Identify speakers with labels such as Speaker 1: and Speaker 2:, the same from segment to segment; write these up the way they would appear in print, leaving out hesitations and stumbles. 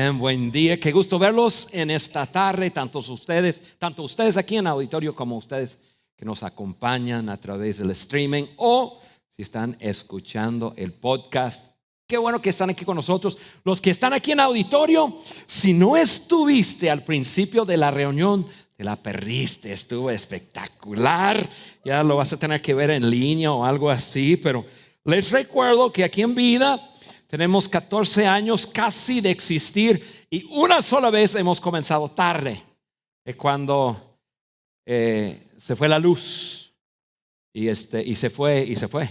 Speaker 1: Bien, buen día. Qué gusto verlos en esta tarde, tanto ustedes aquí en el auditorio como ustedes que nos acompañan a través del streaming o si están escuchando el podcast. Qué bueno que están aquí con nosotros. Los que están aquí en auditorio, si no estuviste al principio de la reunión, te la perdiste. Estuvo espectacular. Ya lo vas a tener que ver en línea o algo así, pero les recuerdo que aquí en Vida tenemos 14 años casi de existir y una sola vez hemos comenzado tarde, cuando se fue la luz y se fue.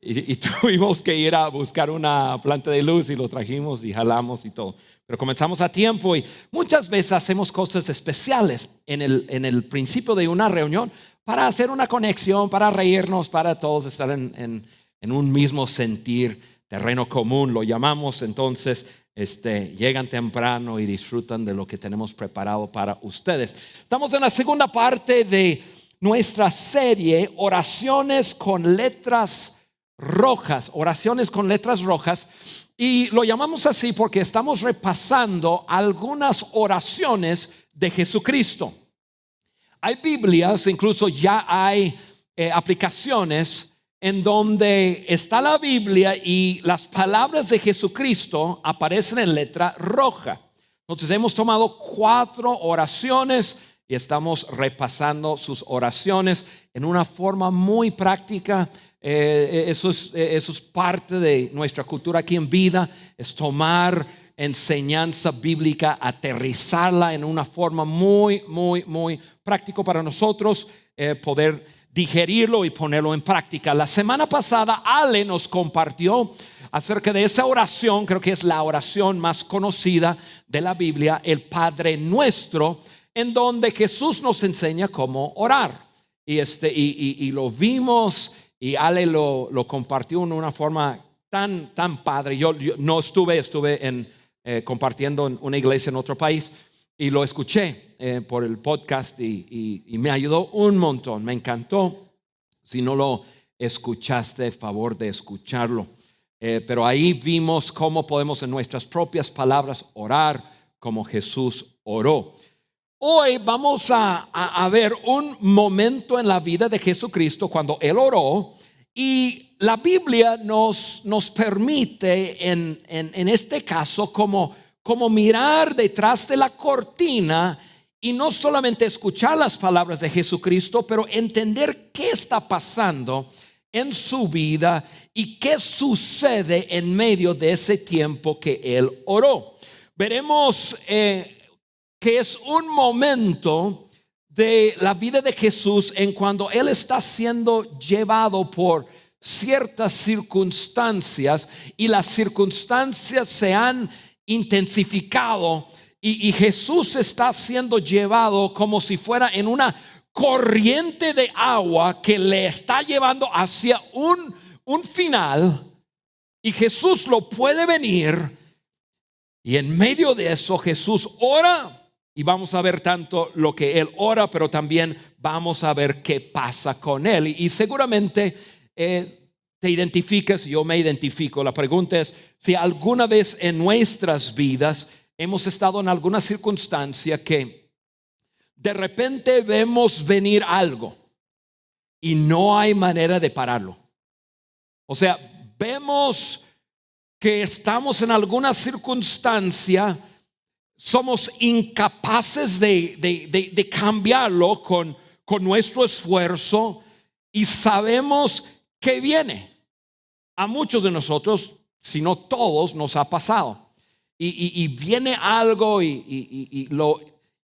Speaker 1: Y tuvimos que ir a buscar una planta de luz y lo trajimos y jalamos y todo. Pero comenzamos a tiempo y muchas veces hacemos cosas especiales en el principio de una reunión para hacer una conexión, para reírnos, para todos estar en un mismo sentir, terreno común lo llamamos. Entonces llegan temprano y disfrutan de lo que tenemos preparado para ustedes. Estamos en la segunda parte de nuestra serie Oraciones con letras rojas, oraciones con letras rojas, y lo llamamos así porque estamos repasando algunas oraciones de Jesucristo. Hay Biblias, incluso ya hay aplicaciones en donde está la Biblia y las palabras de Jesucristo aparecen en letra roja. Entonces hemos tomado 4 oraciones y estamos repasando sus oraciones en una forma muy práctica. Eso es parte de nuestra cultura aquí en Vida, es tomar enseñanza bíblica, aterrizarla en una forma muy práctico para nosotros, poder digerirlo y ponerlo en práctica. La semana pasada Ale nos compartió acerca de esa oración, creo que es la oración más conocida de la Biblia, el Padre Nuestro, en donde Jesús nos enseña cómo orar. Y lo vimos y Ale lo compartió en una forma tan padre. Yo no estuve compartiendo en una iglesia en otro país y lo escuché por el podcast y me ayudó un montón, me encantó. Si no lo escuchaste, favor de escucharlo. Pero ahí vimos cómo podemos en nuestras propias palabras orar como Jesús oró. Hoy vamos a ver un momento en la vida de Jesucristo cuando Él oró, y la Biblia nos permite en este caso como mirar detrás de la cortina y no solamente escuchar las palabras de Jesucristo, pero entender qué está pasando en su vida y qué sucede en medio de ese tiempo que Él oró. Veremos que es un momento de la vida de Jesús en cuando Él está siendo llevado por ciertas circunstancias y las circunstancias se han intensificado y Jesús está siendo llevado como si fuera en una corriente de agua que le está llevando hacia un final, y Jesús lo puede venir, y en medio de eso Jesús ora. Y vamos a ver tanto lo que Él ora, pero también vamos a ver qué pasa con Él. Y seguramente te identificas, yo me identifico. La pregunta es si alguna vez en nuestras vidas hemos estado en alguna circunstancia que de repente vemos venir algo y no hay manera de pararlo. O sea, vemos que estamos en alguna circunstancia, somos incapaces de cambiarlo con nuestro esfuerzo y sabemos que viene. A muchos de nosotros, si no todos, nos ha pasado. Y viene algo y lo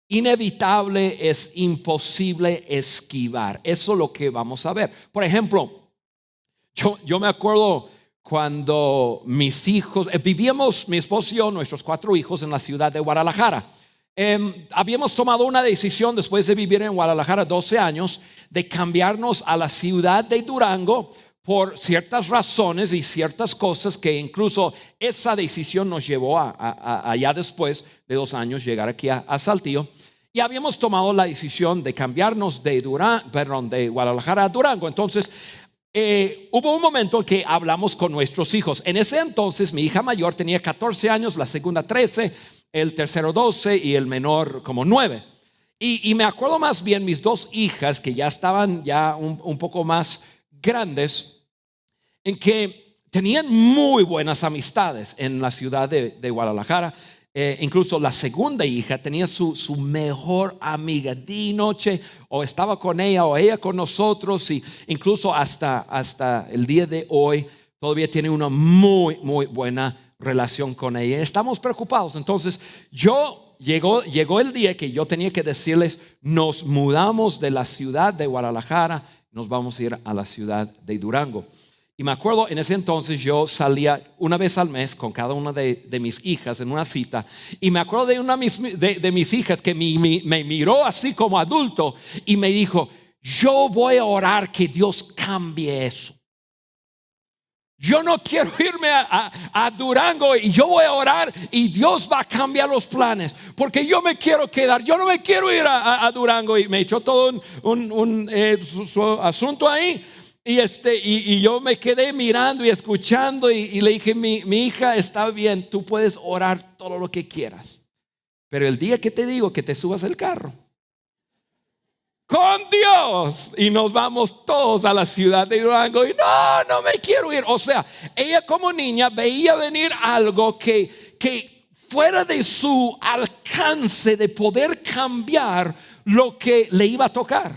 Speaker 1: inevitable es imposible esquivar. Eso es lo que vamos a ver. Por ejemplo, yo me acuerdo cuando mis hijos, vivíamos mi esposo y yo, nuestros 4 hijos en la ciudad de Guadalajara. Habíamos tomado una decisión después de vivir en Guadalajara 12 años de cambiarnos a la ciudad de Durango por ciertas razones y ciertas cosas que incluso esa decisión nos llevó a allá después de 2 años llegar aquí a Saltillo. Y habíamos tomado la decisión de cambiarnos de Guadalajara a Durango. Entonces hubo un momento en que hablamos con nuestros hijos. En ese entonces mi hija mayor tenía 14 años, la segunda 13, el tercero 12 y el menor como 9. Y me acuerdo más bien mis dos hijas que ya estaban ya un poco más grandes, en que tenían muy buenas amistades en la ciudad de Guadalajara. Incluso la segunda hija tenía su mejor amiga día y noche, o estaba con ella o ella con nosotros, y incluso hasta el día de hoy todavía tiene una muy buena relación con ella. Estamos preocupados. Entonces llegó el día que yo tenía que decirles: nos mudamos de la ciudad de Guadalajara, nos vamos a ir a la ciudad de Durango. Y me acuerdo, en ese entonces yo salía una vez al mes con cada una de mis hijas en una cita. Y me acuerdo de una de mis hijas que me miró así como adulto y me dijo: yo voy a orar que Dios cambie eso. Yo no quiero irme a Durango, y yo voy a orar y Dios va a cambiar los planes, porque yo me quiero quedar, yo no me quiero ir a Durango. Y me echó todo su asunto ahí. Y yo me quedé mirando y escuchando, y le dije: mi hija, está bien, tú puedes orar todo lo que quieras, pero el día que te digo que te subas el carro con Dios y nos vamos todos a la ciudad de Durango, y no me quiero ir. O sea, ella como niña veía venir algo que fuera de su alcance de poder cambiar lo que le iba a tocar.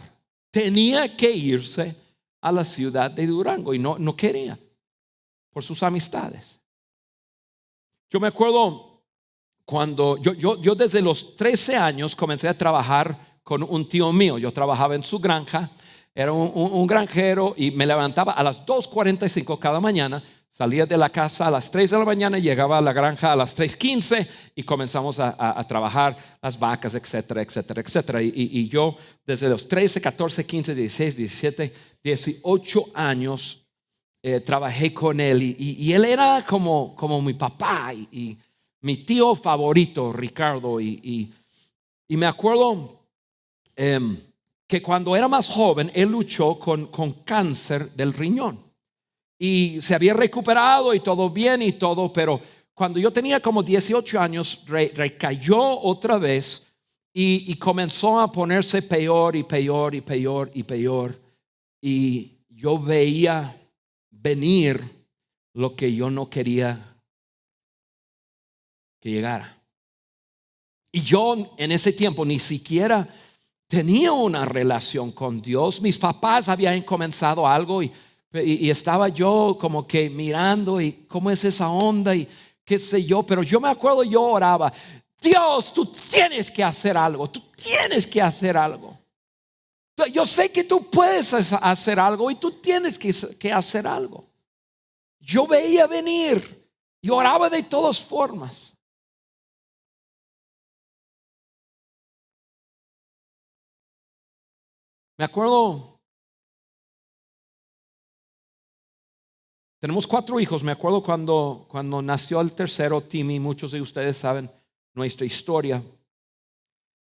Speaker 1: Tenía que irse a la ciudad de Durango y no quería, por sus amistades. Yo me acuerdo cuando yo desde los 13 años comencé a trabajar con un tío mío. Yo trabajaba en su granja, era un granjero, y me levantaba a las 2:45 cada mañana. Salía de la casa a las 3 de la mañana, llegaba a la granja a las 3:15 y comenzamos a trabajar las vacas, etcétera, etcétera, etcétera. Y yo desde los 13, 14, 15, 16, 17, 18 años trabajé con él, y él era como mi papá y mi tío favorito, Ricardo. Y me acuerdo que cuando era más joven él luchó con cáncer del riñón. Y se había recuperado y todo bien y todo, pero cuando yo tenía como 18 años recayó otra vez, y comenzó a ponerse peor y peor y peor y peor. Y yo veía venir lo que yo no quería que llegara. Y yo en ese tiempo ni siquiera tenía una relación con Dios. Mis papás habían comenzado algo, y estaba yo como que mirando, y cómo es esa onda y qué sé yo. Pero yo me acuerdo, yo oraba: Dios, tú tienes que hacer algo, tú tienes que hacer algo. Yo sé que tú puedes hacer algo, y tú tienes que hacer algo. Yo veía venir y oraba de todas formas. Me acuerdo, tenemos 4 hijos. Me acuerdo cuando nació el tercero, Timmy. Muchos de ustedes saben nuestra historia.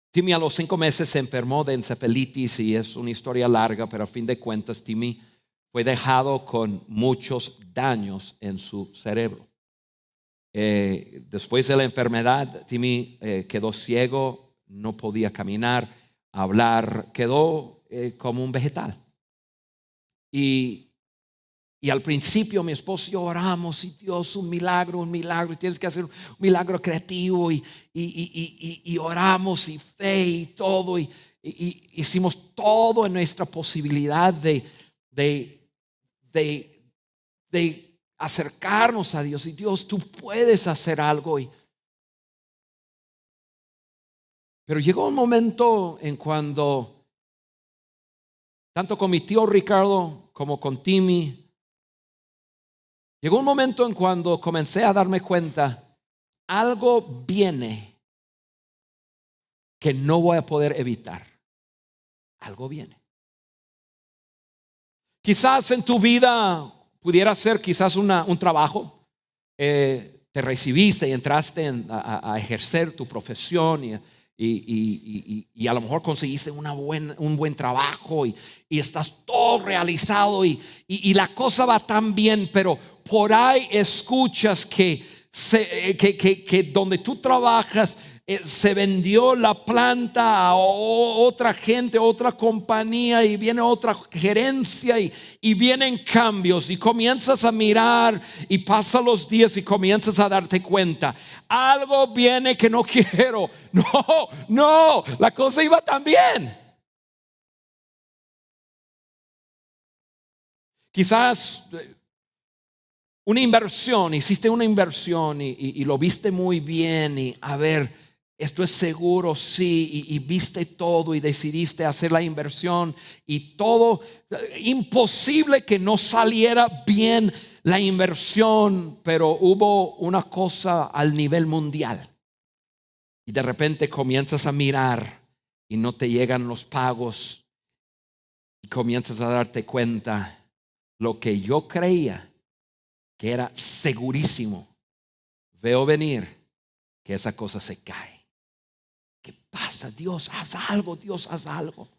Speaker 1: Timmy a los 5 meses se enfermó de encefalitis, y es una historia larga, pero a fin de cuentas Timmy fue dejado con muchos daños en su cerebro. Después de la enfermedad, Timmy quedó ciego, no podía caminar, hablar, quedó como un vegetal. Y al principio mi esposo y yo oramos: y Dios, un milagro, y tienes que hacer un milagro creativo, y oramos, y fe y todo, y hicimos todo en nuestra posibilidad de acercarnos a Dios. Y Dios, tú puedes hacer algo. Pero llegó un momento en cuando, tanto con mi tío Ricardo como con Timmy, llegó un momento en cuando comencé a darme cuenta: algo viene que no voy a poder evitar. Algo viene. Quizás en tu vida pudiera ser quizás un trabajo. Te recibiste y entraste a ejercer tu profesión, y a lo mejor conseguiste un buen trabajo y estás todo realizado y la cosa va tan bien, pero por ahí escuchas que donde tú trabajas se vendió la planta a otra gente, otra compañía, y viene otra gerencia y vienen cambios y comienzas a mirar y pasan los días y comienzas a darte cuenta, algo viene que no quiero. No, la cosa iba tan bien. Quizás una inversión, hiciste una inversión y lo viste muy bien y a ver, esto es seguro, sí, y viste todo y decidiste hacer la inversión y todo, imposible que no saliera bien la inversión, pero hubo una cosa al nivel mundial y de repente comienzas a mirar y no te llegan los pagos y comienzas a darte cuenta, lo que yo creía que era segurísimo, veo venir que esa cosa se cae. ¿Qué pasa? Dios, haz algo, Dios, haz algo.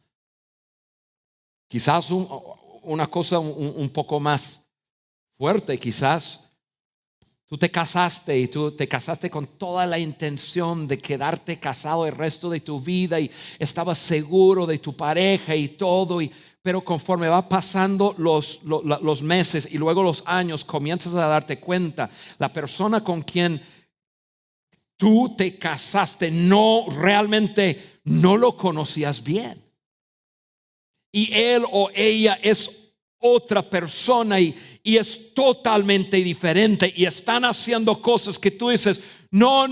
Speaker 1: Quizás una cosa un poco más fuerte, quizás tú te casaste y tú te casaste con toda la intención de quedarte casado el resto de tu vida y estabas seguro de tu pareja y todo, pero conforme va pasando los meses y luego los años, comienzas a darte cuenta, la persona con quien tú te casaste realmente no lo conocías bien. Y él o ella es otra persona y es totalmente diferente. Y están haciendo cosas que tú dices, no,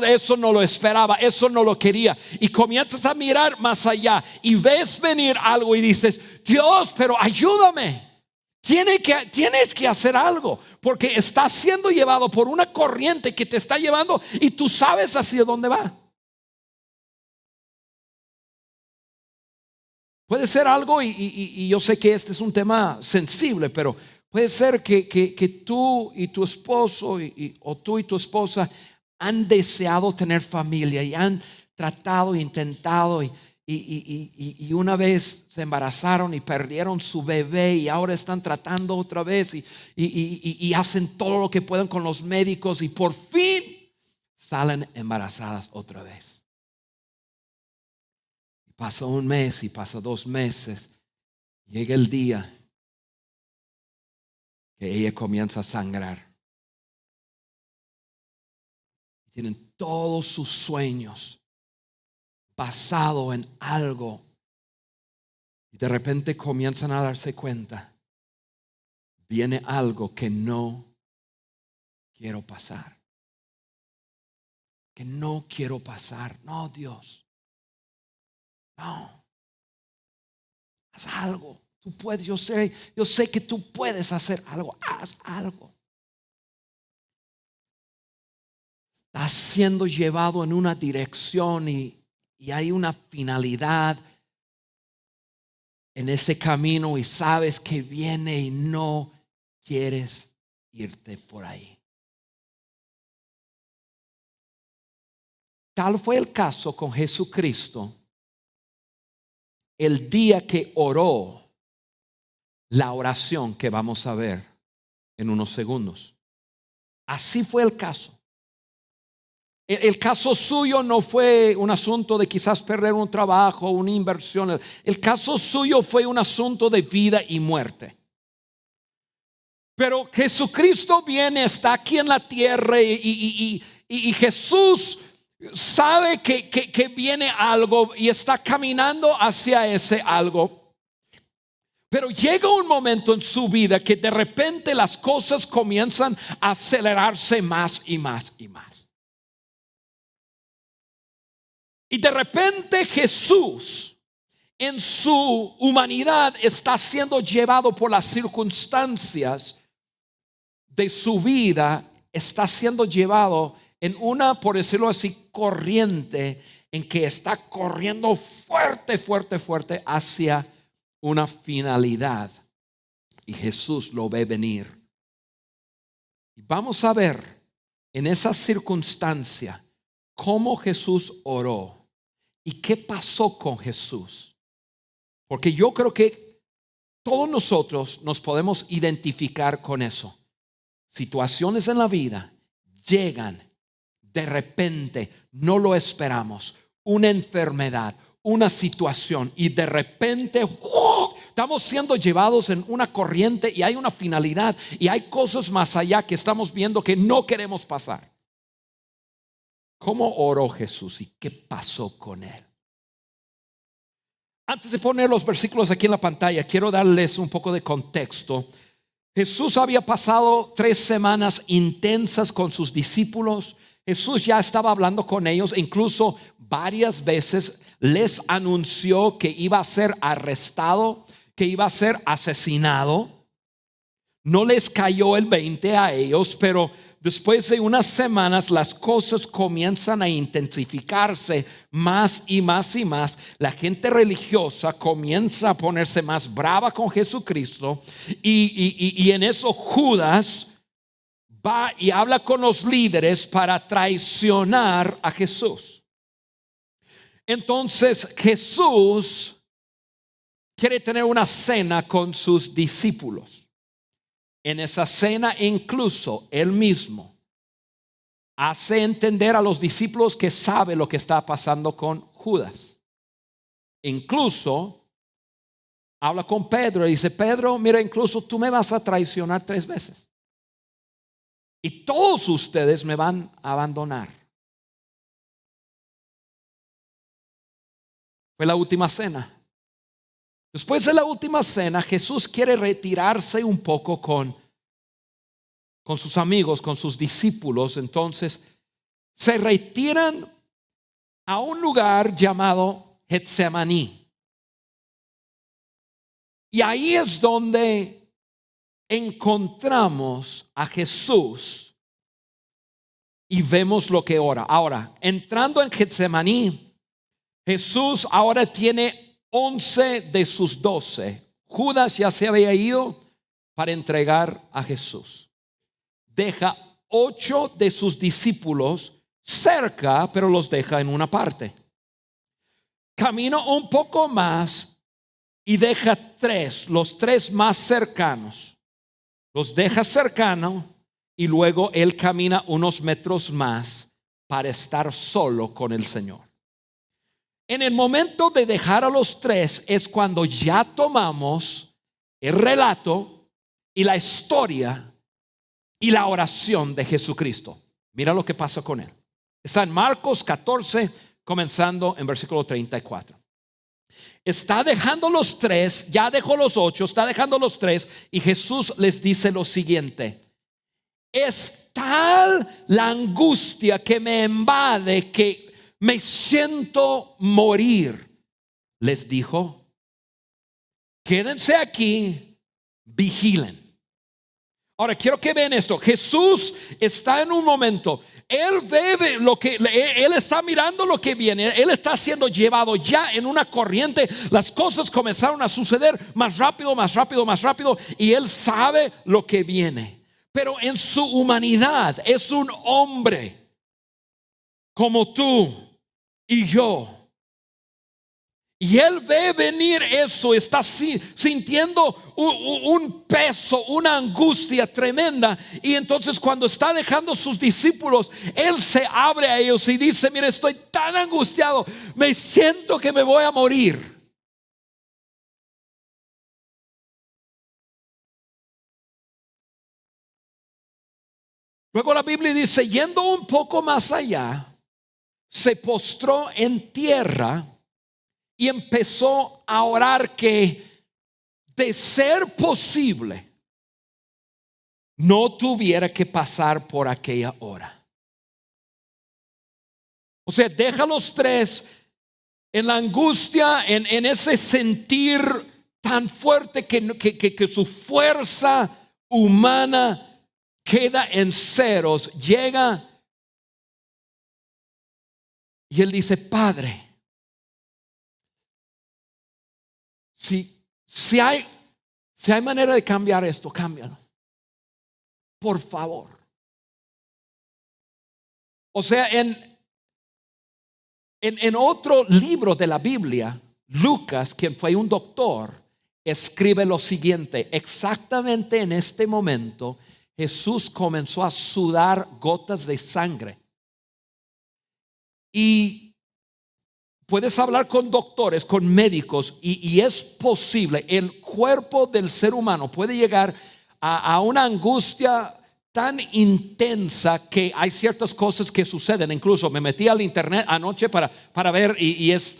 Speaker 1: eso no lo esperaba, eso no lo quería. Y comienzas a mirar más allá y ves venir algo y dices, Dios, pero ayúdame. Tienes que hacer algo porque estás siendo llevado por una corriente que te está llevando y tú sabes hacia dónde va. Puede ser algo y yo sé que este es un tema sensible, pero puede ser que tú y tu esposo o tú y tu esposa han deseado tener familia y han tratado, intentado y una vez se embarazaron y perdieron su bebé y ahora están tratando otra vez y hacen todo lo que pueden con los médicos y por fin salen embarazadas otra vez. Pasa un mes y pasa 2 meses. Llega el día que ella comienza a sangrar. Tienen todos sus sueños basado en algo. Y de repente comienzan a darse cuenta. Viene algo que no quiero pasar. Que no quiero pasar. No, Dios. No. Haz algo. Tú puedes, yo sé que tú puedes hacer algo. Haz algo. Estás siendo llevado en una dirección y hay una finalidad en ese camino y sabes que viene y no quieres irte por ahí. Tal fue el caso con Jesucristo el día que oró la oración que vamos a ver en unos segundos. Así fue el caso. El caso suyo no fue un asunto de quizás perder un trabajo, una inversión. El caso suyo fue un asunto de vida y muerte. Pero Jesucristo viene, está aquí en la tierra y Jesús sabe que viene algo y está caminando hacia ese algo. Pero llega un momento en su vida que de repente las cosas comienzan a acelerarse más y más y más. Y de repente Jesús en su humanidad está siendo llevado por las circunstancias de su vida, está siendo llevado en una, por decirlo así, corriente en que está corriendo fuerte hacia una finalidad. Y Jesús lo ve venir. Y vamos a ver en esa circunstancia cómo Jesús oró y qué pasó con Jesús. Porque yo creo que todos nosotros nos podemos identificar con eso. Situaciones en la vida llegan de repente, no lo esperamos. Una enfermedad, una situación y de repente estamos siendo llevados en una corriente y hay una finalidad y hay cosas más allá que estamos viendo que no queremos pasar. ¿Cómo oró Jesús y qué pasó con él? Antes de poner los versículos aquí en la pantalla, quiero darles un poco de contexto. Jesús había pasado 3 semanas intensas con sus discípulos. Jesús ya estaba hablando con ellos e incluso varias veces les anunció que iba a ser arrestado, que iba a ser asesinado. No les cayó el 20 a ellos, pero después de unas semanas las cosas comienzan a intensificarse más y más y más. La gente religiosa comienza a ponerse más brava con Jesucristo y en eso Judas va y habla con los líderes para traicionar a Jesús. Entonces Jesús quiere tener una cena con sus discípulos. En esa cena incluso él mismo hace entender a los discípulos que sabe lo que está pasando con Judas. Incluso habla con Pedro y dice: Pedro, mira, incluso tú me vas a traicionar 3 veces. Y todos ustedes me van a abandonar. Fue la última cena. Después de la última cena, Jesús quiere retirarse un poco con sus amigos, con sus discípulos. Entonces se retiran a un lugar llamado Getsemaní. Y ahí es donde encontramos a Jesús y vemos lo que ora. Ahora, entrando en Getsemaní, Jesús ahora tiene 11 de sus 12. Judas ya se había ido para entregar a Jesús. Deja 8 de sus discípulos cerca, pero los deja en una parte. Camina un poco más y deja 3, los 3 más cercanos. Los deja cercanos y luego él camina unos metros más para estar solo con el Señor. En el momento de dejar a los 3 es cuando ya tomamos el relato y la historia y la oración de Jesucristo. Mira lo que pasa con él. Está en Marcos 14, comenzando en versículo 34. Está dejando los 3, ya dejó los 8, está dejando los 3 y Jesús les dice lo siguiente: es tal la angustia que me invade que me siento morir. Les dijo: quédense aquí, vigilen. Ahora quiero que vean esto. Jesús está en un momento, él ve lo que, él está mirando lo que viene, él está siendo llevado ya en una corriente. Las cosas comenzaron a suceder más rápido, más rápido, más rápido, y él sabe lo que viene. Pero en su humanidad es un hombre como tú y yo. Y él ve venir eso, está sintiendo un peso, una angustia tremenda. Y entonces cuando está dejando sus discípulos, él se abre a ellos y dice: mire, estoy tan angustiado, me siento que me voy a morir. Luego la Biblia dice: yendo un poco más allá, se postró en tierra y empezó a orar que, de ser posible, no tuviera que pasar por aquella hora. O sea, deja los 3 en la angustia, en ese sentir tan fuerte que su fuerza humana queda en ceros. Llega y él dice: Padre, si hay manera de cambiar esto, cámbialo, por favor. O sea, En otro libro de la Biblia, Lucas, quien fue un doctor, escribe lo siguiente: exactamente en este momento Jesús comenzó a sudar gotas de sangre. Y puedes hablar con doctores, con médicos, y es posible, el cuerpo del ser humano puede llegar a una angustia tan intensa que hay ciertas cosas que suceden. Incluso me metí al internet anoche para ver, y es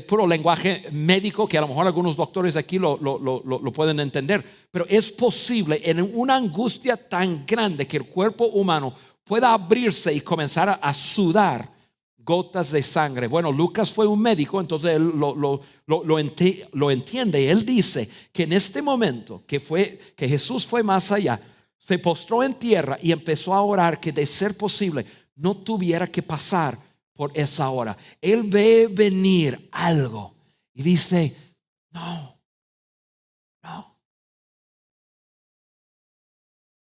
Speaker 1: puro lenguaje médico que a lo mejor algunos doctores aquí lo pueden entender, pero es posible en una angustia tan grande que el cuerpo humano pueda abrirse y comenzar a sudar gotas de sangre. Bueno, Lucas fue un médico, entonces él lo entiende. Él dice que en este momento que Jesús fue más allá, se postró en tierra y empezó a orar que de ser posible no tuviera que pasar por esa hora. Él ve venir algo y dice: no.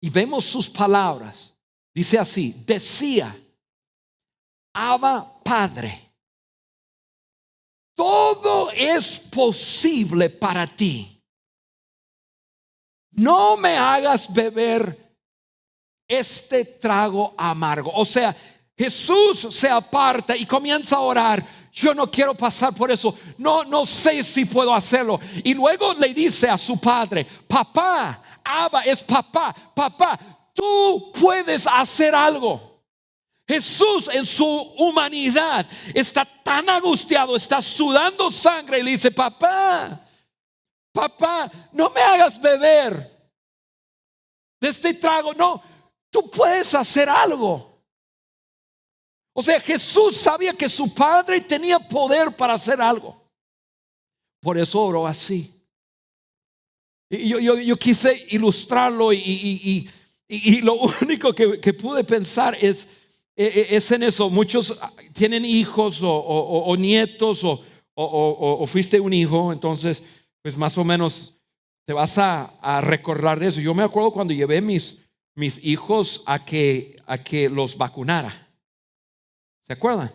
Speaker 1: Y vemos sus palabras. Dice así: decía: Abba, Padre, todo es posible para ti. No me hagas beber este trago amargo. O sea, Jesús se aparta y comienza a orar: yo no quiero pasar por eso. No sé si puedo hacerlo. Y luego le dice a su padre: papá, Abba es papá, tú puedes hacer algo. Jesús en su humanidad está tan angustiado, está sudando sangre y le dice: papá, no me hagas beber de este trago. No, tú puedes hacer algo. O sea, Jesús sabía que su padre tenía poder para hacer algo. Por eso oró así. Y yo quise ilustrarlo, y lo único que pude pensar es en eso. Muchos tienen hijos o nietos, o fuiste un hijo, entonces pues más o menos te vas a recordar de eso. Yo me acuerdo cuando llevé mis hijos a que los vacunara. ¿Se acuerdan?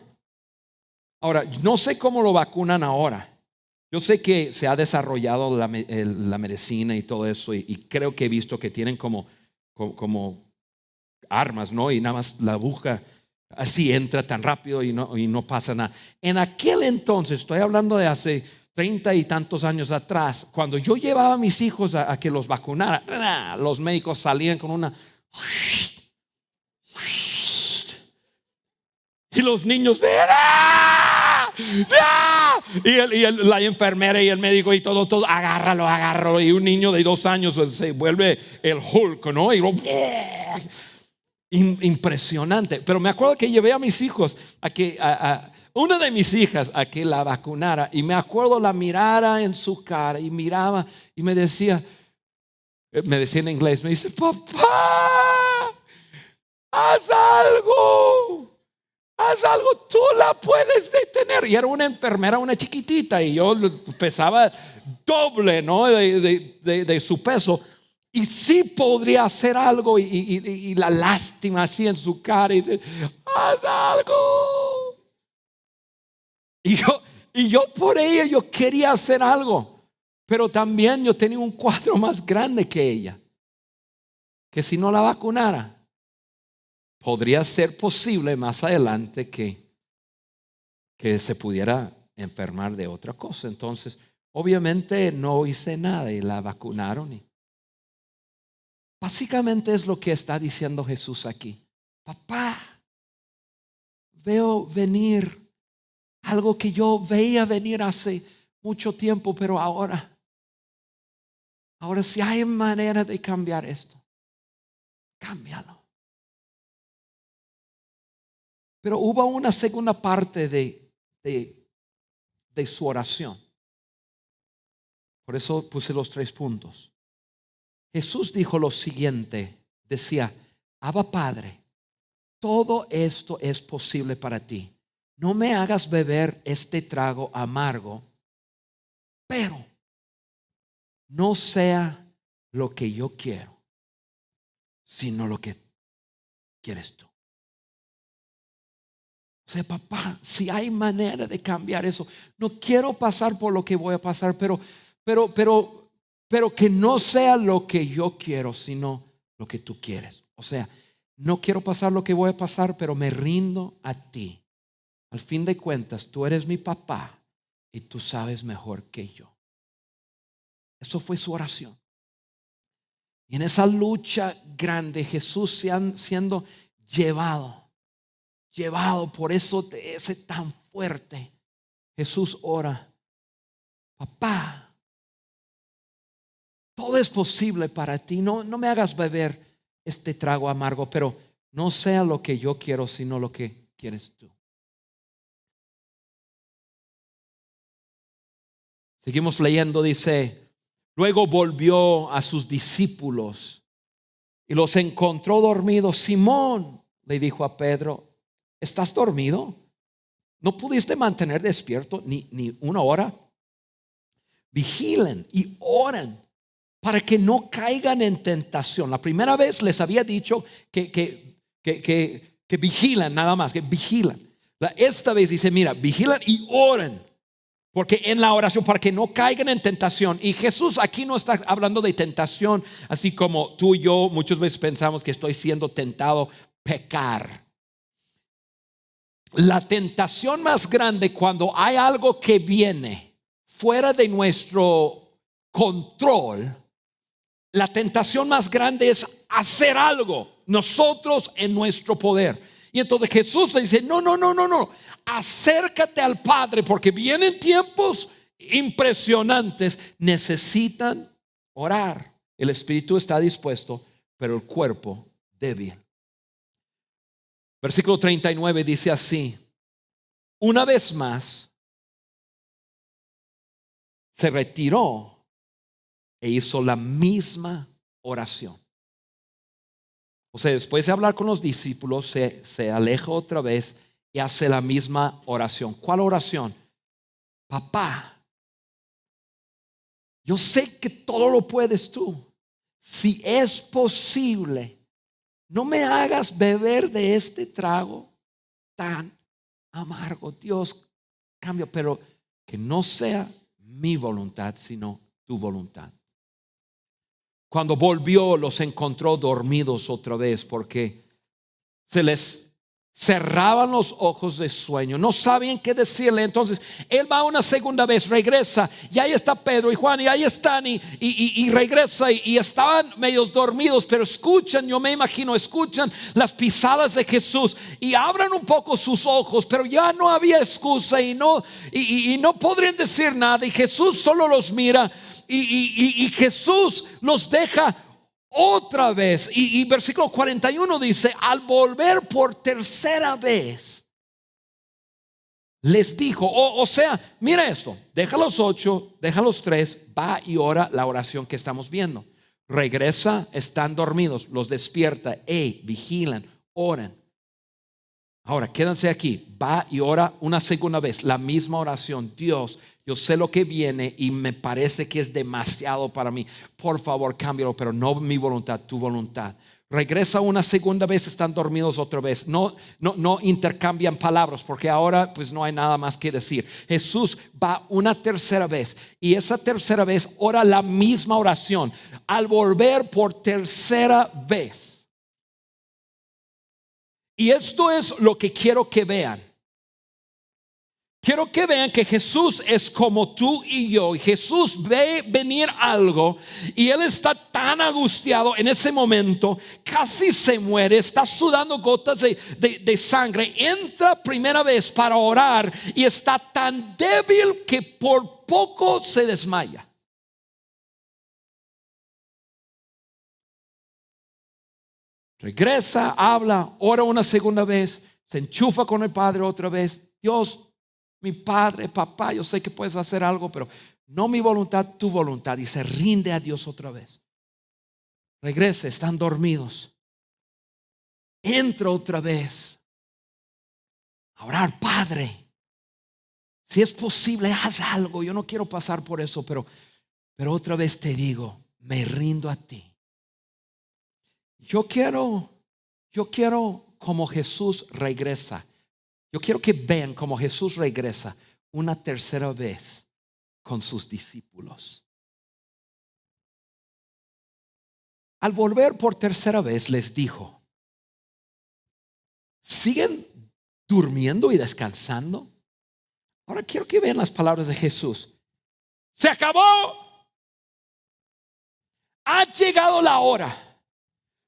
Speaker 1: Ahora, no sé cómo lo vacunan ahora. Yo sé que se ha desarrollado la medicina y todo eso, y creo que he visto que tienen como armas, ¿no? Y nada más la aguja así entra tan rápido y no pasa nada. En aquel entonces, estoy hablando de hace 30 y tantos años atrás, cuando yo llevaba a mis hijos a que los vacunara, los médicos salían con una, y los niños, y la enfermera y el médico y todo, agárralo, y un niño de 2 años se vuelve el Hulk, ¿no? Y impresionante. Pero me acuerdo que llevé a mis hijos a una de mis hijas a que la vacunara, y me acuerdo la mirara en su cara, y miraba y me decía en inglés, me dice: papá, haz algo, tú la puedes detener. Y era una enfermera, una chiquitita, y yo pesaba doble, ¿no? de su peso. Y sí podría hacer algo, y la lástima así en su cara, y dice: haz algo. Y yo por ella, yo quería hacer algo, pero también yo tenía un cuadro más grande que ella, que si no la vacunara, podría ser posible más adelante que se pudiera enfermar de otra cosa. Entonces, obviamente no hice nada y la vacunaron. Básicamente es lo que está diciendo Jesús aquí: papá, veo venir algo que yo veía venir hace mucho tiempo, pero ahora si hay manera de cambiar esto, cámbialo. Pero hubo una segunda parte de su oración. Por eso puse los 3 puntos. Jesús dijo lo siguiente, decía: Abba, Padre, todo esto es posible para ti. No me hagas beber este trago amargo, pero no sea lo que yo quiero, sino lo que quieres tú. O sea, papá, si hay manera de cambiar eso, no quiero pasar por lo que voy a pasar, pero que no sea lo que yo quiero, sino lo que tú quieres. O sea, no quiero pasar lo que voy a pasar, pero me rindo a ti. Al fin de cuentas, tú eres mi papá y tú sabes mejor que yo. Eso fue su oración. Y en esa lucha grande, Jesús siendo llevado por eso ese tan fuerte, Jesús ora: papá, todo es posible para ti. No me hagas beber este trago amargo, pero no sea lo que yo quiero, sino lo que quieres tú. Seguimos leyendo, dice: luego volvió a sus discípulos y los encontró dormidos. Simón, le dijo a Pedro, ¿estás dormido? ¿No pudiste mantener despierto ni una hora? Vigilen y oren para que no caigan en tentación. La primera vez les había dicho que vigilan, nada más, que vigilan. Esta vez dice, mira, vigilan y oren. Porque en la oración, para que no caigan en tentación. Y Jesús aquí no está hablando de tentación, así como tú y yo muchas veces pensamos que estoy siendo tentado pecar. La tentación más grande, cuando hay algo que viene fuera de nuestro control, la tentación más grande es hacer algo nosotros en nuestro poder. Y entonces Jesús le dice, no, acércate al Padre, porque vienen tiempos impresionantes. Necesitan orar. El espíritu está dispuesto, pero el cuerpo débil. Versículo 39 dice así: una vez más se retiró e hizo la misma oración. O sea, después de hablar con los discípulos, se aleja otra vez y hace la misma oración. ¿Cuál oración? Papá, yo sé que todo lo puedes tú. Si es posible, no me hagas beber de este trago tan amargo. Dios, cambia, pero que no sea mi voluntad, sino tu voluntad. Cuando volvió, los encontró dormidos otra vez, porque se les cerraban los ojos de sueño. No sabían qué decirle. Entonces él va una segunda vez, regresa, y ahí está Pedro y Juan, y ahí están, y regresa, y estaban medios dormidos, pero escuchan, yo me imagino, escuchan las pisadas de Jesús y abran un poco sus ojos, pero ya no había excusa y no podrían decir nada. Y Jesús solo los mira, y Jesús los deja otra vez. Y versículo 41 dice: al volver por tercera vez les dijo, o sea, mira esto, deja los 8, deja los 3, va y ora la oración que estamos viendo. Regresa, están dormidos, los despierta, vigilan, oran. Ahora quédense aquí, va y ora una segunda vez, la misma oración. Dios, yo sé lo que viene y me parece que es demasiado para mí. Por favor, cámbialo, pero no mi voluntad, tu voluntad. Regresa una segunda vez, están dormidos otra vez. No intercambian palabras, porque ahora pues no hay nada más que decir. Jesús va una tercera vez, y esa tercera vez ora la misma oración. Al volver por tercera vez. Y esto es lo que quiero que vean. Quiero que vean que Jesús es como tú y yo. Y Jesús ve venir algo, y Él está tan angustiado en ese momento, casi se muere, está sudando gotas de sangre. Entra primera vez para orar y está tan débil que por poco se desmaya. Regresa, habla, ora una segunda vez, se enchufa con el Padre otra vez. Dios, mi Padre, papá, yo sé que puedes hacer algo, pero no mi voluntad, tu voluntad. Y se rinde a Dios otra vez. Regresa, están dormidos. Entra otra vez a orar. Padre, si es posible, haz algo. Yo no quiero pasar por eso, pero otra vez te digo, me rindo a ti. Yo quiero como Jesús regresa. Yo quiero que vean cómo Jesús regresa una tercera vez con sus discípulos. Al volver por tercera vez les dijo: ¿siguen durmiendo y descansando? Ahora quiero que vean las palabras de Jesús. Se acabó. Ha llegado la hora.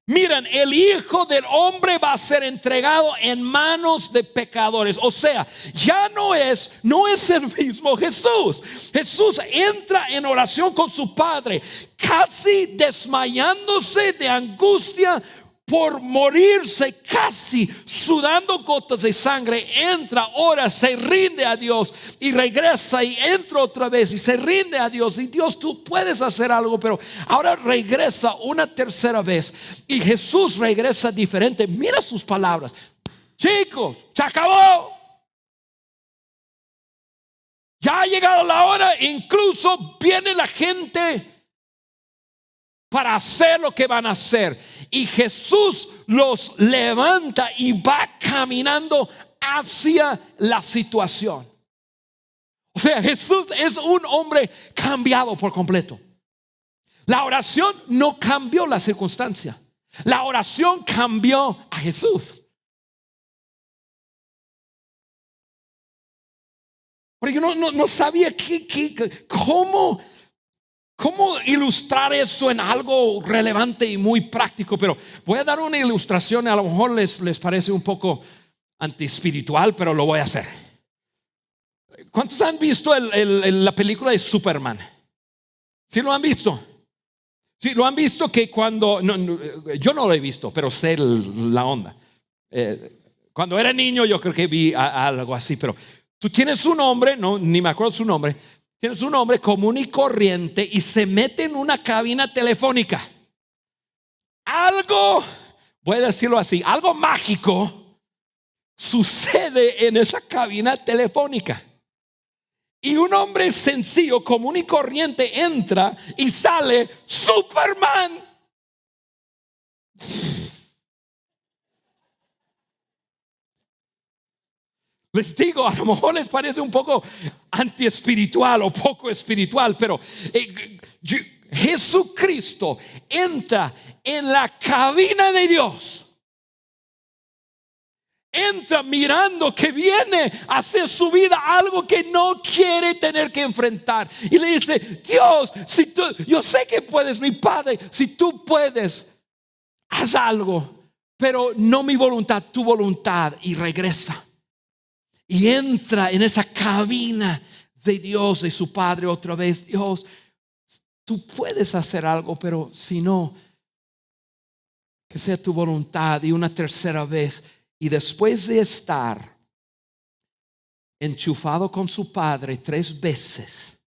Speaker 1: Miren, el Hijo del Hombre va a ser entregado en manos de pecadores. O sea, ya no es el mismo Jesús. Jesús entra en oración con su Padre, casi desmayándose de angustia por morirse, casi sudando gotas de sangre. Entra, ora, se rinde a Dios y regresa y entra otra vez y se rinde a Dios. Y Dios, tú puedes hacer algo, pero ahora regresa una tercera vez y Jesús regresa diferente. Mira sus palabras: chicos, se acabó. Ya ha llegado la hora. Incluso viene la gente para hacer lo que van a hacer. Y Jesús los levanta y va caminando hacia la situación. O sea, Jesús es un hombre cambiado por completo. La oración no cambió la circunstancia. La oración cambió a Jesús. Pero yo no sabía cómo ilustrar eso en algo relevante y muy práctico. Pero voy a dar una ilustración. A lo mejor les parece un poco antiespiritual, pero lo voy a hacer. ¿Cuántos han visto la película de Superman? ¿Sí lo han visto? Sí, lo han visto. Que cuando yo no lo he visto, pero sé la onda. Cuando era niño yo creo que vi algo así. Pero tú tienes un hombre, ni me acuerdo su nombre. Tienes un hombre común y corriente y se mete en una cabina telefónica. Algo, voy a decirlo así, algo mágico sucede en esa cabina telefónica. Y un hombre sencillo, común y corriente entra y sale Superman. Les digo, a lo mejor les parece un poco antiespiritual o poco espiritual, pero Jesucristo entra en la cabina de Dios. Entra mirando que viene a hacer su vida algo que no quiere tener que enfrentar. Y le dice: Dios, si tú, yo sé que puedes, mi Padre, si tú puedes, haz algo, pero no mi voluntad, tu voluntad. Y regresa. Y entra en esa cabina de Dios, de su Padre otra vez. Dios, tú puedes hacer algo, pero si no, que sea tu voluntad. Y una tercera vez. Y después de estar enchufado con su Padre 3 veces,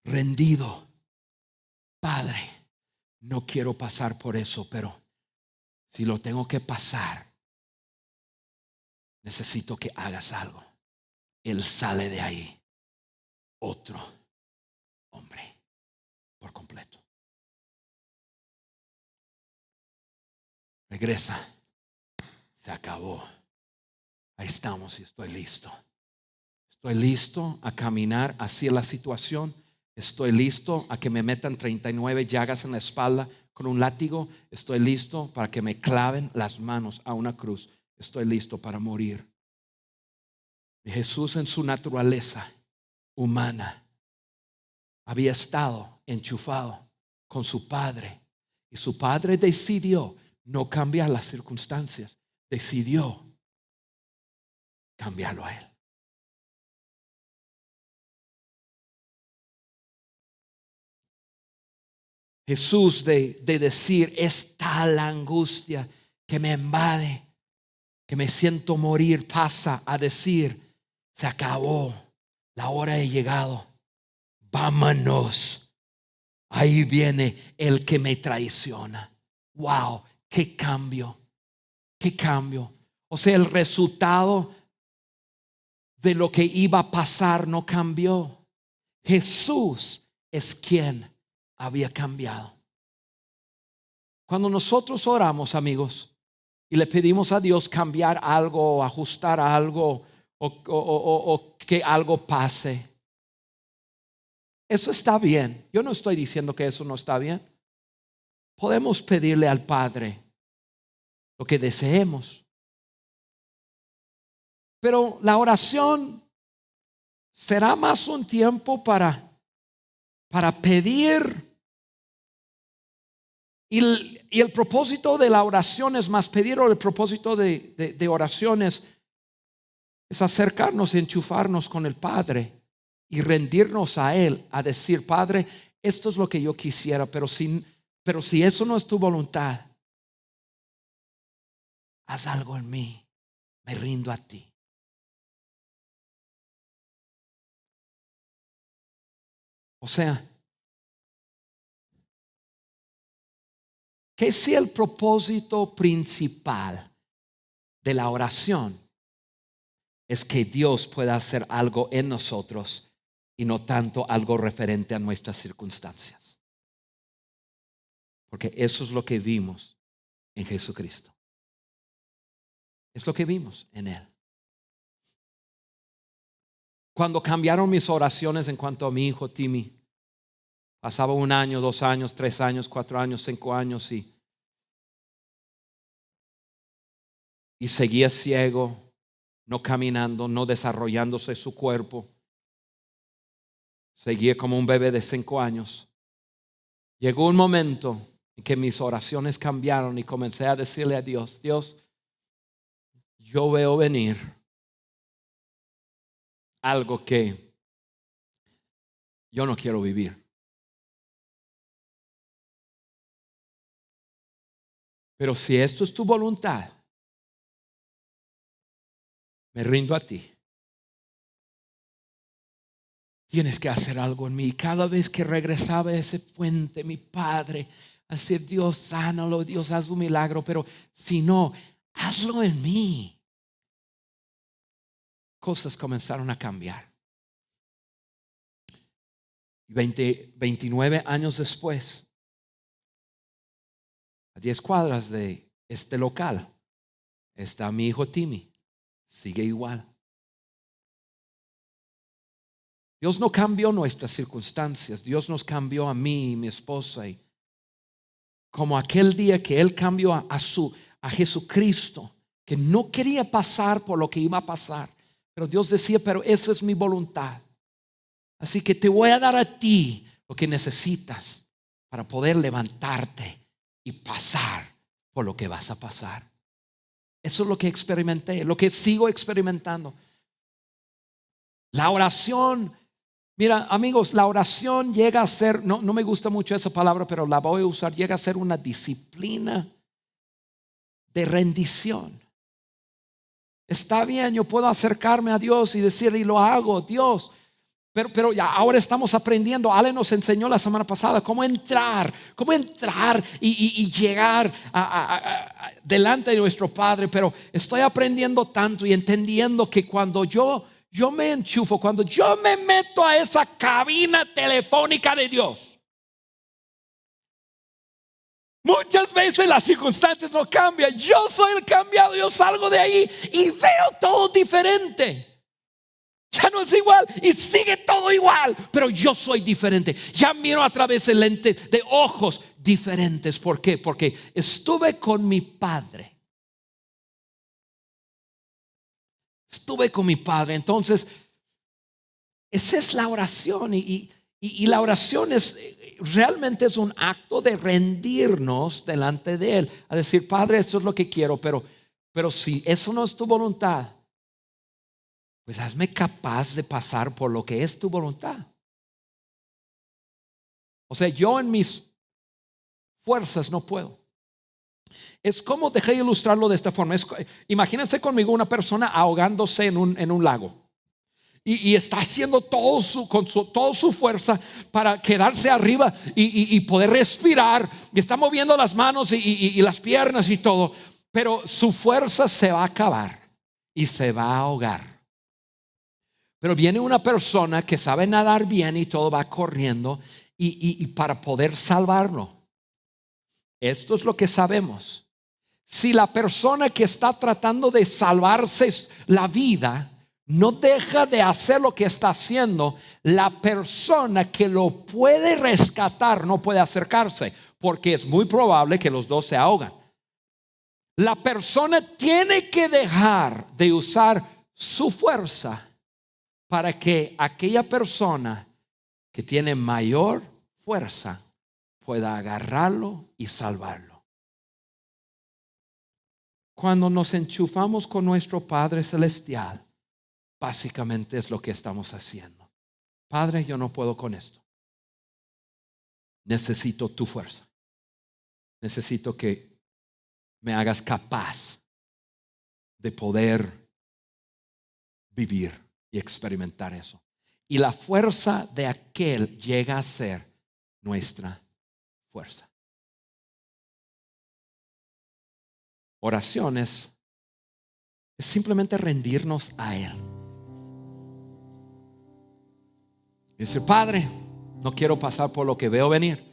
Speaker 1: rendido: Padre, no quiero pasar por eso, pero si lo tengo que pasar, necesito que hagas algo. Él sale de ahí otro hombre por completo. Regresa. Se acabó. Ahí estamos y estoy listo. Estoy listo a caminar hacia la situación. Estoy listo a que me metan 39 llagas en la espalda con un látigo. Estoy listo para que me claven las manos a una cruz. Estoy listo para morir. Y Jesús, en su naturaleza humana, había estado enchufado con su Padre. Y su Padre decidió no cambiar las circunstancias. Decidió cambiarlo a él. Jesús de decir: es tal la angustia que me invade, que me siento morir, pasa a decir: se acabó, la hora ha llegado, vámonos. Ahí viene el que me traiciona. Wow, qué cambio. ¿Qué cambio? O sea, el resultado de lo que iba a pasar no cambió. Jesús es quien había cambiado. Cuando nosotros oramos, amigos, y le pedimos a Dios cambiar algo, ajustar algo o que algo pase. Eso está bien. Yo no estoy diciendo que eso no está bien. Podemos pedirle al Padre lo que deseemos. Pero la oración será más un tiempo para pedir. Y el propósito de la oración es más pedir, o el propósito de oraciones es acercarnos y enchufarnos con el Padre y rendirnos a Él, a decir: Padre, esto es lo que yo quisiera, pero si eso no es tu voluntad, haz algo en mí, me rindo a ti. O sea, que si el propósito principal de la oración es que Dios pueda hacer algo en nosotros y no tanto algo referente a nuestras circunstancias. Porque eso es lo que vimos en Jesucristo. Es lo que vimos en Él. Cuando cambiaron mis oraciones en cuanto a mi hijo Timmy, pasaba 1 año, 2 años, 3 años, 4 años, 5 años y seguía ciego, no caminando, no desarrollándose su cuerpo. Seguía como un bebé de 5 años. Llegó un momento en que mis oraciones cambiaron y comencé a decirle a Dios: Dios, yo veo venir algo que yo no quiero vivir. Pero si esto es tu voluntad, me rindo a ti. Tienes que hacer algo en mí. Y cada vez que regresaba a ese fuente, mi Padre, a decir: Dios, sánalo, Dios, haz un milagro. Pero si no, hazlo en mí. Cosas comenzaron a cambiar. 29 años después, a 10 cuadras de este local, está mi hijo Timmy. Sigue igual. Dios no cambió nuestras circunstancias. Dios nos cambió a mí y mi esposa. Y como aquel día que Él cambió a Jesucristo, que no quería pasar por lo que iba a pasar, pero Dios decía: pero esa es mi voluntad. Así que te voy a dar a ti lo que necesitas para poder levantarte y pasar por lo que vas a pasar. Eso es lo que experimenté, lo que sigo experimentando. La oración, mira, amigos, la oración llega a ser, no me gusta mucho esa palabra, pero la voy a usar, llega a ser una disciplina de rendición. Está bien, yo puedo acercarme a Dios y decirle, y lo hago, Dios. Pero ya ahora estamos aprendiendo. Ale nos enseñó la semana pasada cómo entrar y llegar delante de nuestro Padre. Pero estoy aprendiendo tanto y entendiendo que cuando yo me enchufo, cuando yo me meto a esa cabina telefónica de Dios, muchas veces las circunstancias no cambian. Yo soy el cambiado, yo salgo de ahí y veo todo diferente. Ya no es igual y sigue todo igual, pero yo soy diferente. Ya miro a través del lente de ojos diferentes. ¿Por qué? Porque estuve con mi Padre. Estuve con mi Padre. Entonces, esa es la oración. Y la oración realmente es un acto de rendirnos delante de Él. A decir: Padre, esto es lo que quiero, pero si eso no es tu voluntad, pues hazme capaz de pasar por lo que es tu voluntad. O sea, yo en mis fuerzas no puedo. Es como, dejé ilustrarlo de esta forma. Imagínense conmigo una persona ahogándose en un lago. Y está haciendo toda su fuerza para quedarse arriba y poder respirar. Y está moviendo las manos y las piernas y todo. Pero su fuerza se va a acabar y se va a ahogar. Pero viene una persona que sabe nadar bien y todo, va corriendo y para poder salvarlo. Esto es lo que sabemos. si la persona que está tratando de salvarse la vida no deja de hacer lo que está haciendo, la persona que lo puede rescatar no puede acercarse, porque es muy probable que los dos se ahogan. La persona tiene que dejar de usar su fuerza para que aquella persona que tiene mayor fuerza pueda agarrarlo y salvarlo. Cuando nos enchufamos con nuestro Padre Celestial, básicamente es lo que estamos haciendo. Padre, yo no puedo con esto. Necesito tu fuerza. Necesito que me hagas capaz de poder vivir y experimentar eso. Y la fuerza de aquel llega a ser nuestra fuerza. Oraciones es simplemente rendirnos a Él. Dice, Padre, no quiero pasar por lo que veo venir.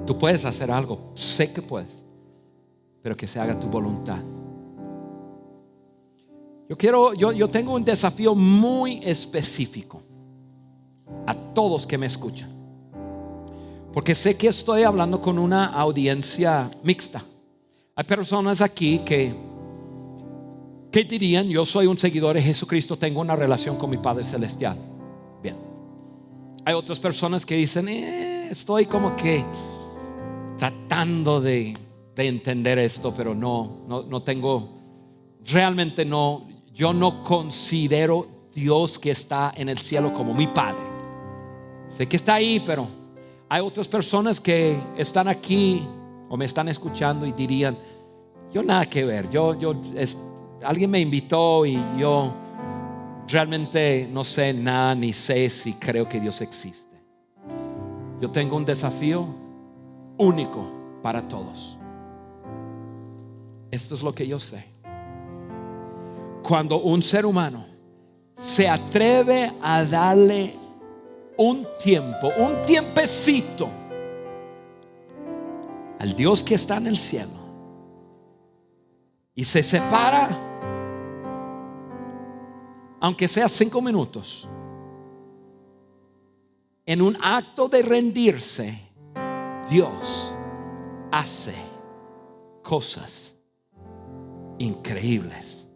Speaker 1: Tú puedes hacer algo, sé que puedes, pero que se haga tu voluntad. Yo tengo un desafío muy específico a todos que me escuchan, porque sé que estoy hablando con una audiencia mixta. Hay personas aquí que dirían, yo soy un seguidor de Jesucristo, tengo una relación con mi Padre Celestial. Bien. Hay otras personas que dicen, estoy como que tratando de entender esto, pero no tengo, realmente no, yo no considero Dios que está en el cielo como mi Padre. Sé que está ahí, pero hay otras personas que están aquí o me están escuchando y dirían, yo nada que ver, alguien me invitó y yo realmente no sé nada ni sé si creo que Dios existe. Yo tengo un desafío único para todos. Esto es lo que yo sé. Cuando un ser humano se atreve a darle un tiempecito al Dios que está en el cielo y se separa, aunque sea 5 minutos, en un acto de rendirse, Dios hace cosas increíbles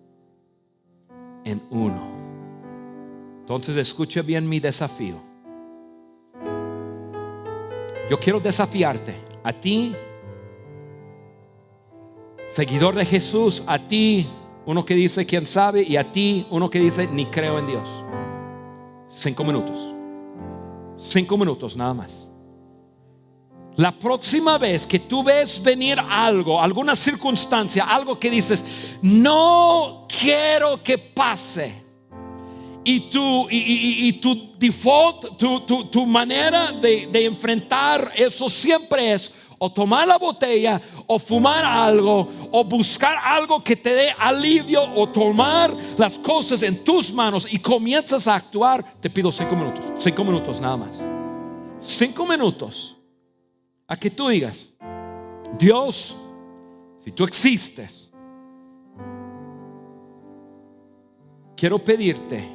Speaker 1: en uno. Entonces escuche bien mi desafío. Yo quiero desafiarte a ti, seguidor de Jesús, a ti, uno que dice quién sabe, y a ti, uno que dice ni creo en Dios. 5 minutos. 5 minutos nada más. La próxima vez que tú ves venir algo, alguna circunstancia, algo que dices, no quiero que pase, y tu default, tu manera de enfrentar eso siempre es o tomar la botella, o fumar algo, o buscar algo que te dé alivio, o tomar las cosas en tus manos y comienzas a actuar. Te pido 5 minutos, 5 minutos nada más. 5 minutos a que tú digas, Dios, si tú existes, quiero pedirte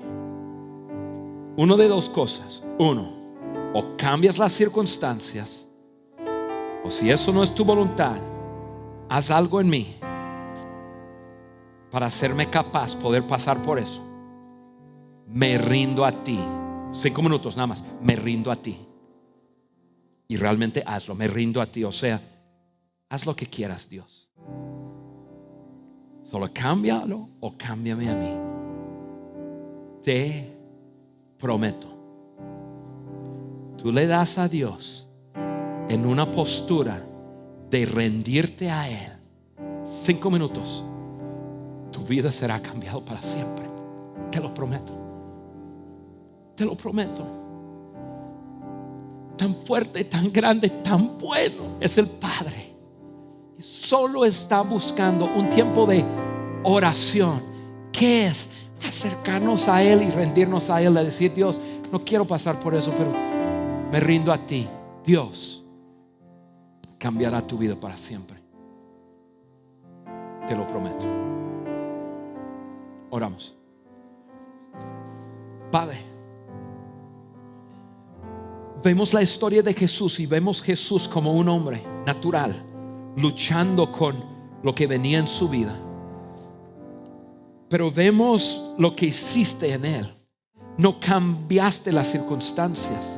Speaker 1: una de 2 cosas. Uno, o cambias las circunstancias, o si eso no es tu voluntad, haz algo en mí para hacerme capaz poder pasar por eso. Me rindo a ti. 5 minutos nada más. Me rindo a ti. Y realmente hazlo. Me rindo a ti. O sea, haz lo que quieras, Dios. Solo cámbialo o cámbiame a mí. Te prometo. Tú le das a Dios en una postura de rendirte a Él 5 minutos, tu vida será cambiada para siempre. Te lo prometo. Te lo prometo. Tan fuerte, tan grande, tan bueno es el Padre. Y solo está buscando un tiempo de oración. ¿Qué es? Acercarnos a Él y rendirnos a Él. A decir, Dios, no quiero pasar por eso, pero me rindo a ti. Dios cambiará tu vida para siempre. te lo prometo. Oramos. Padre, vemos la historia de Jesús y vemos Jesús como un hombre natural, luchando con lo que venía en su vida. Pero vemos lo que hiciste en Él. No cambiaste las circunstancias,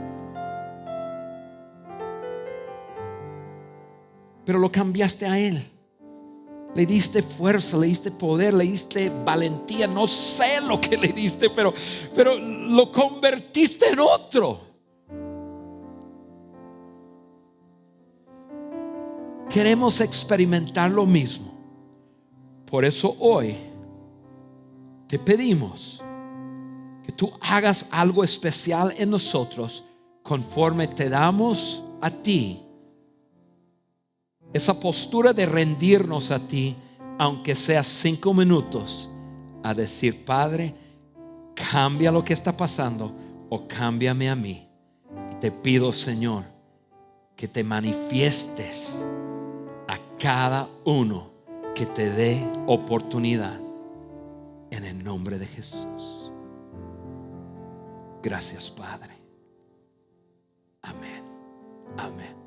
Speaker 1: pero lo cambiaste a Él. Le diste fuerza, le diste poder, le diste valentía. No sé lo que le diste, pero lo convertiste en otro. Queremos experimentar lo mismo. Por eso hoy te pedimos que tú hagas algo especial en nosotros, conforme te damos a ti esa postura de rendirnos a ti, aunque sea 5 minutos, a decir: Padre, cambia lo que está pasando o cámbiame a mí. Y te pido, Señor, que te manifiestes a cada uno que te dé oportunidad, en el nombre de Jesús. Gracias, Padre. Amén. Amén.